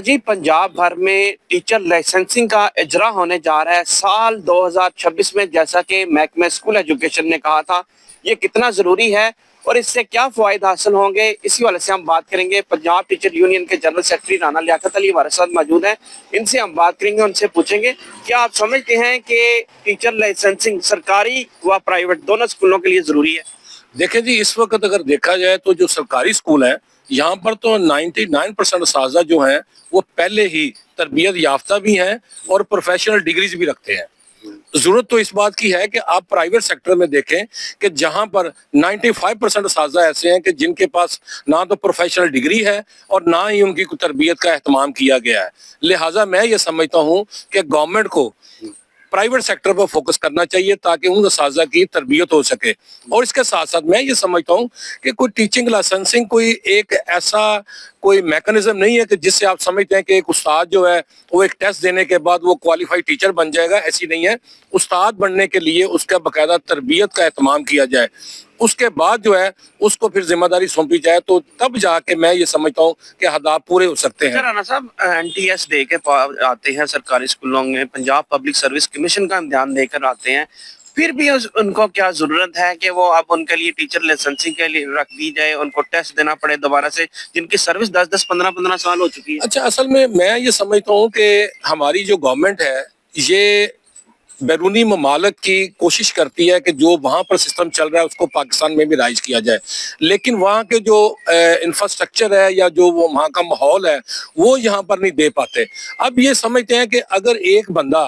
जी पंजाब भर में teacher licensing का इजरा होने जा रहा है साल 2026 में। जैसा कि महकमे स्कूल एजुकेशन ने कहा था, ये कितना ज़रूरी है और इससे क्या फ़ायदे हासिल होंगे, इसी वाले से हम बात करेंगे। पंजाब टीचर यूनियन के जनरल सेक्रेटरी राना लियाकत अली हमारे साथ मौजूद हैं, इनसे हम बात करेंगे, उनसे पूछेंगे क्या आप समझते हैं कि टीचर लाइसेंसिंग सरकारी व प्राइवेट दोनों स्कूलों के लिए ज़रूरी है। देखें जी, इस वक्त अगर देखा जाए तो जो सरकारी स्कूल है यहाँ पर तो 99% असातिज़ा जो हैं वो पहले ही तरबियत याफ्ता भी हैं और प्रोफेशनल डिग्रीज भी रखते हैं। जरूरत तो इस बात की है कि आप प्राइवेट सेक्टर में देखें कि जहां पर 95% असातिज़ा ऐसे हैं कि जिनके पास ना तो प्रोफेशनल डिग्री है और ना ही उनकी तरबियत का एहतमाम किया गया है। लिहाजा मैं ये समझता हूं कि गवर्नमेंट को प्राइवेट सेक्टर पर फोकस करना चाहिए ताकि उन असातिज़ा की तरबियत हो सके। और इसके साथ साथ मैं ये समझता हूँ कि कोई टीचिंग लाइसेंसिंग कोई एक ऐसा कोई मैकेनिज्म नहीं है कि जिससे आप समझते हैं कि एक उस्ताद जो है वो एक टेस्ट देने के बाद वो क्वालिफाइड टीचर बन जाएगा। ऐसी नहीं है। उस्ताद बनने के लिए उसका बाकायदा तरबियत का एहतमाम किया जाए, उसके बाद जो है उसको फिर जिम्मेदारी सौंपी जाए, तो तब जाके मैं ये समझता हूँ कि हदाफ पूरे हो सकते हैं। राना साहब, NTS दे के आते हैं सरकारी स्कूलों में, पंजाब पब्लिक सर्विस कमीशन का इम्तिहान देकर आते हैं, फिर भी उनको क्या जरूरत है कि वो अब उनके लिए टीचर लाइसेंसिंग के लिए रख दी जाए, उनको टेस्ट देना पड़े दोबारा से, जिनकी सर्विस 10-10 15-15 साल हो चुकी है। अच्छा, असल में मैं ये समझता हूँ कि हमारी जो गवर्नमेंट है ये बैरूनी ममालिक की कोशिश करती है कि जो वहाँ पर सिस्टम चल रहा है उसको पाकिस्तान में भी राइज किया जाए, लेकिन वहाँ के जो इंफ्रास्ट्रक्चर है या जो वो वहाँ का माहौल है वो यहाँ पर नहीं दे पाते। अब ये समझते हैं कि अगर एक बंदा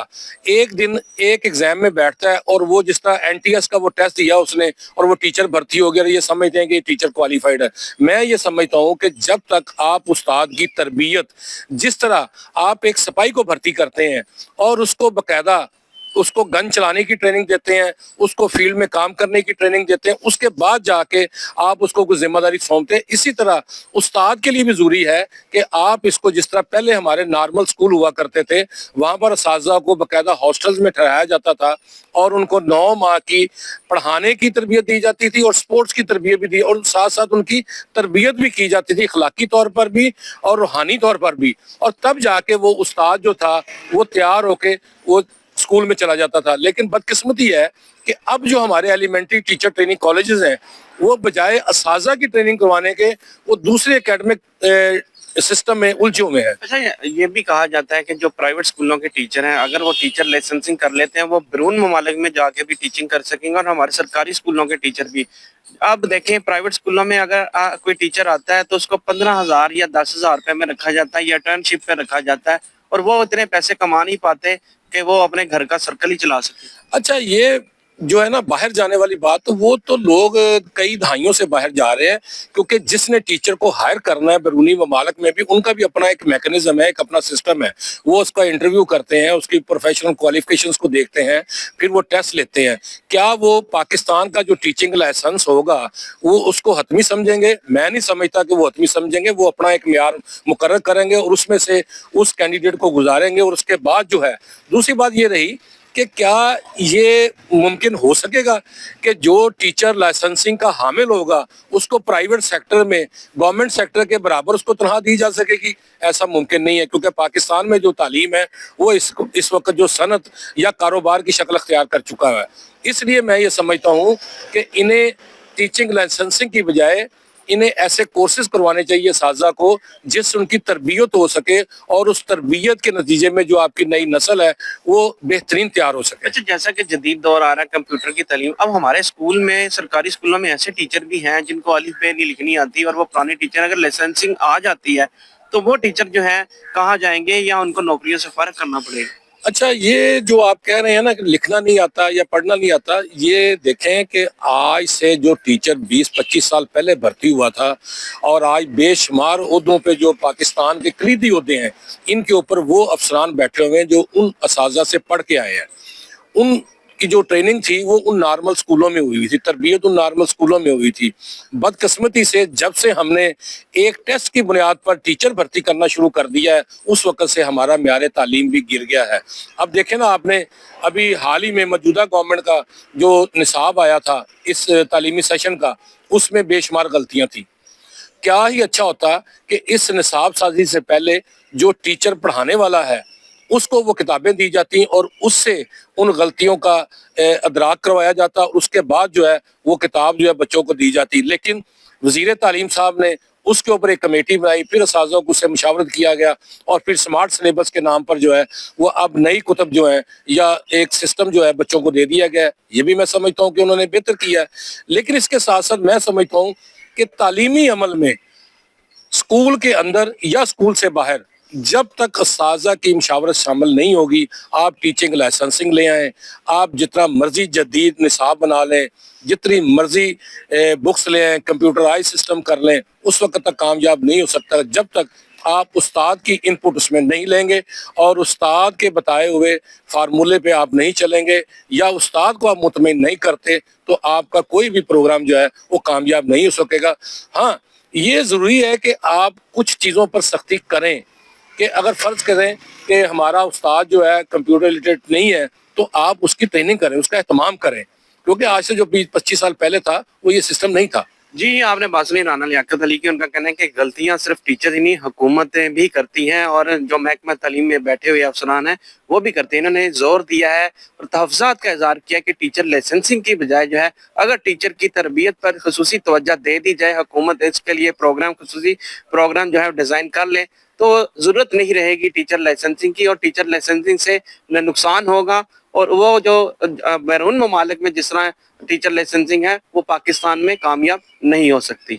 एक दिन एक एग्जाम में बैठता है और वो जिस तरह NTS का वो टेस्ट दिया उसने और वो टीचर भर्ती हो गया, ये समझते हैं कि टीचर क्वालिफाइड है। मैं ये समझता हूँ कि जब तक आप उस्ताद की तरबियत, जिस तरह आप एक सिपाही को भर्ती करते हैं और उसको बाकायदा उसको गन चलाने की ट्रेनिंग देते हैं, उसको फील्ड में काम करने की ट्रेनिंग देते हैं, उसके बाद जाके आप उसको कुछ जिम्मेदारी सौंपते हैं, इसी तरह उस्ताद के लिए भी जरूरी है कि आप इसको, जिस तरह पहले हमारे नॉर्मल स्कूल हुआ करते थे वहाँ पर असातिज़ा को बाकायदा हॉस्टल्स में ठहराया जाता था और उनको 9 माह की पढ़ाने की तरबियत दी जाती थी और स्पोर्ट्स की तरबियत भी दी और साथ साथ उनकी तरबियत भी की जाती थी, अखलाकी तौर पर भी और रूहानी तौर पर भी, और तब जाके वो उस्ताद जो था वो तैयार होके वो स्कूल में चला जाता था। लेकिन बदकिस्मती है कि अब जो हमारे एलिमेंट्री टीचर ट्रेनिंग कॉलेजेस हैं वो बजाय असातिज़ा की ट्रेनिंग करवाने के वो दूसरे एकेडमिक सिस्टम में उलझे हुए हैं। अच्छा, ये भी कहा जाता है कि जो प्राइवेट स्कूलों के टीचर हैं, अगर वो टीचर लाइसेंसिंग कर लेते हैं वो बैरून ममालिक में जाके भी टीचिंग कर सकेंगे, और हमारे सरकारी स्कूलों के टीचर भी। अब देखें, प्राइवेट स्कूलों में अगर कोई टीचर आता है तो उसको 15,000 या 10,000 रुपए में रखा जाता है या इंटर्नशिप पे रखा जाता है, और वो इतने पैसे कमा नहीं पाते कि वो अपने घर का सर्कल ही चला सके। अच्छा, ये जो है ना बाहर जाने वाली बात, तो वो तो लोग कई दहाइयों से बाहर जा रहे हैं, क्योंकि जिसने टीचर को हायर करना है बैरूनी ममालिक में भी उनका भी अपना एक मैकेनिज्म है, एक अपना सिस्टम है। वो उसका इंटरव्यू करते हैं, उसकी प्रोफेशनल क्वालिफिकेशंस को देखते हैं, फिर वो टेस्ट लेते हैं। क्या वो पाकिस्तान का जो टीचिंग लाइसेंस होगा वो उसको हतमी समझेंगे? मैं नहीं समझता कि वो हतमी समझेंगे। वो अपना एक मेयार मुकर्रर करेंगे और उसमें से उस कैंडिडेट को गुजारेंगे, और उसके बाद जो है दूसरी बात ये रही कि क्या ये मुमकिन हो सकेगा कि जो टीचर लाइसेंसिंग का हामिल होगा उसको प्राइवेट सेक्टर में गवर्नमेंट सेक्टर के बराबर उसको तनख्वाह दी जा सकेगी? ऐसा मुमकिन नहीं है, क्योंकि पाकिस्तान में जो तालीम है वो इस वक्त जो सनत या कारोबार की शक्ल अख्तियार कर चुका है। इसलिए मैं ये समझता हूँ कि इन्हें टीचिंग लाइसेंसिंग की बजाय इन्हें ऐसे कोर्सेज करवाने चाहिए असातिज़ा को जिससे उनकी तरबियत हो सके और उस तरबियत के नतीजे में जो आपकी नई नस्ल है वो बेहतरीन तैयार हो सके। अच्छा, जैसा कि जदीद दौर आ रहा है कंप्यूटर की तालीम, अब हमारे स्कूल में, सरकारी स्कूलों में ऐसे टीचर भी हैं जिनको अलिफ बे नहीं लिखनी आती, और वो पुराने टीचर, अगर लाइसेंसिंग आ जाती है तो वो टीचर जो है कहाँ जाएंगे या उनको नौकरियों से फारिग करना पड़ेगा? अच्छा, ये जो आप कह रहे हैं ना कि लिखना नहीं आता या पढ़ना नहीं आता, ये देखें कि आज से जो टीचर 20-25 साल पहले भर्ती हुआ था और आज बेशुमार ओहदों पे जो पाकिस्तान के कलीदी ओहदे हैं इनके ऊपर वो अफसरान बैठे हुए हैं जो उन असातिज़ा से पढ़ के आए हैं। उन की जो ट्रेनिंग थी वो उन नॉर्मल स्कूलों में हुई थी, तरबियत उन नॉर्मल स्कूलों में हुई थी। बदकिस्मती से जब से हमने एक टेस्ट की बुनियाद पर टीचर भर्ती करना शुरू कर दिया है उस वक्त से हमारा म्यार तालीम भी गिर गया है। अब देखें ना, आपने अभी हाल ही में मौजूदा गवर्नमेंट का जो निसाब आया था इस तालीमी सेशन का, उसमें बेशुमार गलतियाँ थी। क्या ही अच्छा होता कि इस निसाब साजी से पहले جو ٹیچر پڑھانے والا ہے اس کو وہ کتابیں دی جاتی ہیں اور اس سے ان غلطیوں کا ادراک کروایا جاتا ہے، اور اس کے بعد جو ہے وہ کتاب جو ہے بچوں کو دی جاتی. لیکن وزیر تعلیم صاحب نے اس کے اوپر ایک کمیٹی بنائی، پھر اساتذہ کو اس سے مشاورت کیا گیا، اور پھر سمارٹ سلیبس کے نام پر جو ہے وہ اب نئی کتب جو ہیں یا ایک سسٹم جو ہے بچوں کو دے دیا گیا ہے. یہ بھی میں سمجھتا ہوں کہ انہوں نے بہتر کیا ہے. لیکن اس کے ساتھ ساتھ میں سمجھتا ہوں کہ تعلیمی عمل میں اسکول کے اندر یا اسکول سے باہر جب تک اساتذہ کی مشاورت شامل نہیں ہوگی، آپ ٹیچنگ لائسنسنگ لے آئیں، آپ جتنا مرضی جدید نصاب بنا لیں، جتنی مرضی بکس لے آئیں، کمپیوٹرائز سسٹم کر لیں، اس وقت تک کامیاب نہیں ہو سکتا جب تک آپ استاد کی ان پٹ اس میں نہیں لیں گے اور استاد کے بتائے ہوئے فارمولے پہ آپ نہیں چلیں گے یا استاد کو آپ مطمئن نہیں کرتے تو آپ کا کوئی بھی پروگرام جو ہے وہ کامیاب نہیں ہو سکے گا. ہاں، یہ ضروری ہے کہ آپ کچھ چیزوں پر سختی کریں کہ اگر فرض کریں کہ ہمارا استاد جو ہے کمپیوٹر لٹریٹ نہیں ہے تو آپ اس کی ٹریننگ کریں، اس کا اہتمام کریں، کیونکہ آج سے جو 20-25 سال پہلے تھا وہ یہ سسٹم نہیں تھا. جی، آپ نے بات سنی رانا لیاقت علی کی. ان کا کہنا ہے کہ غلطیاں صرف ٹیچر ہی نہیں، حکومتیں بھی کرتی ہیں اور جو محکمہ تعلیم میں بیٹھے ہوئے افسران ہیں وہ بھی کرتے ہیں. انہوں نے زور دیا ہے اور تحفظات کا اظہار کیا کہ ٹیچر لائسنسنگ کی بجائے جو ہے اگر ٹیچر کی تربیت پر خصوصی توجہ دے دی جائے، حکومت اس کے لیے خصوصی پروگرام جو ہے ڈیزائن کر لے تو ضرورت نہیں رہے گی ٹیچر لائسنسنگ کی، اور ٹیچر لائسنسنگ سے نقصان ہوگا. اور وہ جو بیرون ممالک میں جس طرح ٹیچر لائسنسنگ ہے وہ پاکستان میں کامیاب نہیں ہو سکتی.